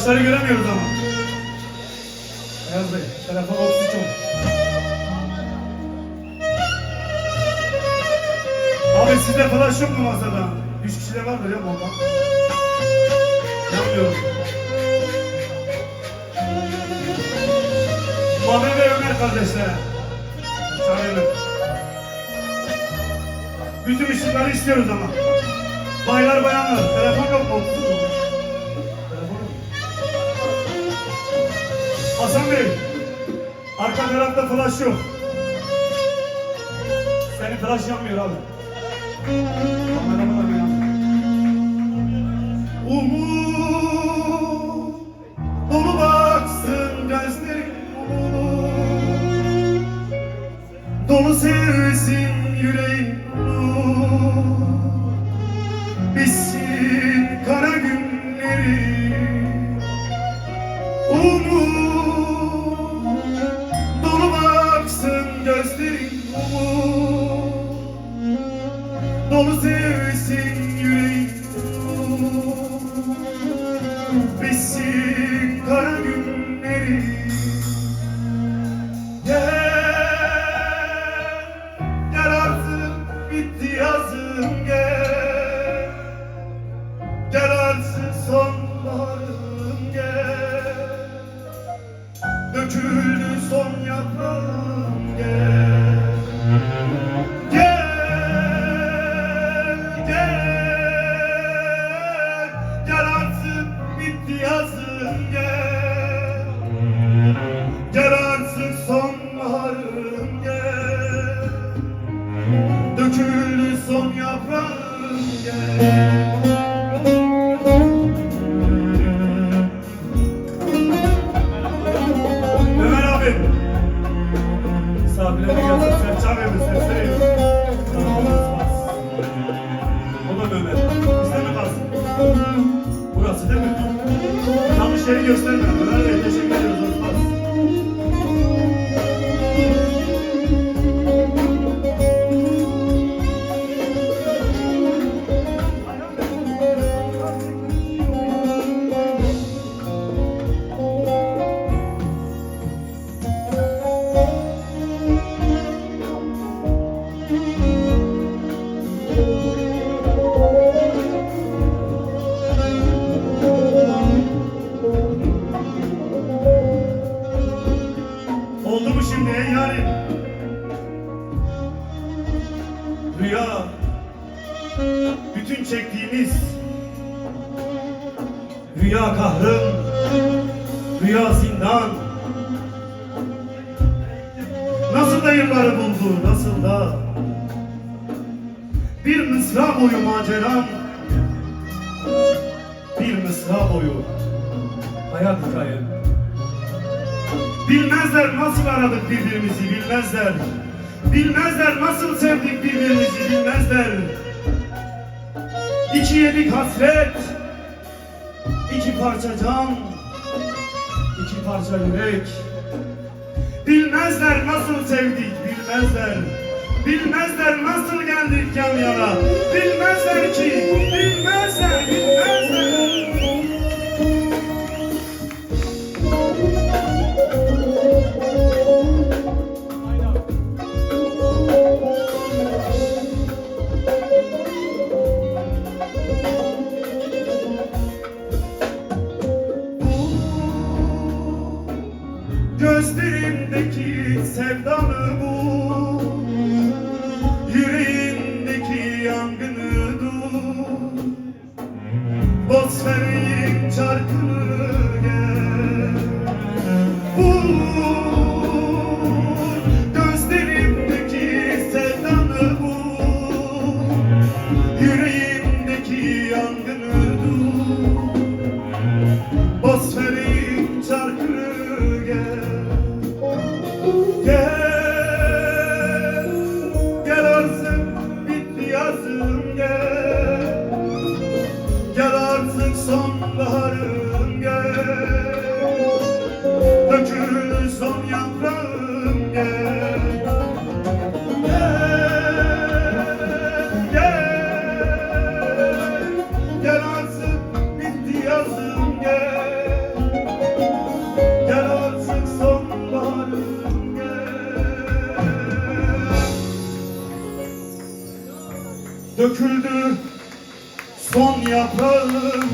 Flaşları göremiyoruz ama. Beyaz Bey, telefon ofisi çok. Abi sizde flaş yok mu masada? 3 kişide vardır ya bomba. Yanmıyorum. Muhammed ve Ömer kardeşler. Çağıralım. Bütün ışıkları istiyoruz ama. Baylar bayanlar, telefon yok mu? Telefon yok. Hasan Bey, arka tarafta flash yok. Senin flash yanmıyor abi. Kameramı da yanmıyor. Umut dolu baksın gözlerim, umut dolu sevsin yüreğim, bitsin kara günlerim. Umut dolu baksın gözlerim, umut dolu sevsin yüreğim, bitsin kara günlerim. Gel artık bitti yazım, gel. Gel artık sonbaharım, gel. Döküldü son yaprağım, gel. Gel artık bitti yazım, gel. Gel artık sonbaharım, gel. Döküldü son yaprağım, gel. Ömer abi, misafirlerine gelsin, sen çağır evde, sesleyin. O da Ömer, bizde mi kalsın? Burası değil mi? Yanlış yeri gösterme. Ömer Bey, teşekkür ediyoruz. Osman. Oldu mu şimdi ey yarim? Rüya, bütün çektiğimiz rüya kahrım, rüya zindan. Nasıl da yılları buldu, nasıl da bir mısra boyu maceram, bir mısra boyu hayat hikayem. Bilmezler nasıl aradık birbirimizi, bilmezler. Bilmezler nasıl sevdik birbirimizi, bilmezler. İki yedik hasret, iki parça can, iki parça yürek. Bilmezler nasıl sevdik, bilmezler. Bilmezler nasıl geldik yan yana. Bilmezler ki, bilmezler, bilmezler. Gözlerimdeki sevdanı bu, yüreğimdeki yangını dur. Bosfer'in çarkını gel, vur. Gözlerimdeki sevdanı bu, yüreğimdeki yangını dur. Bosfer'in çarkını gel. Gel artık bitti yazım, gel. Gel artık sonbaharım, gel. döküldü son yaprağım.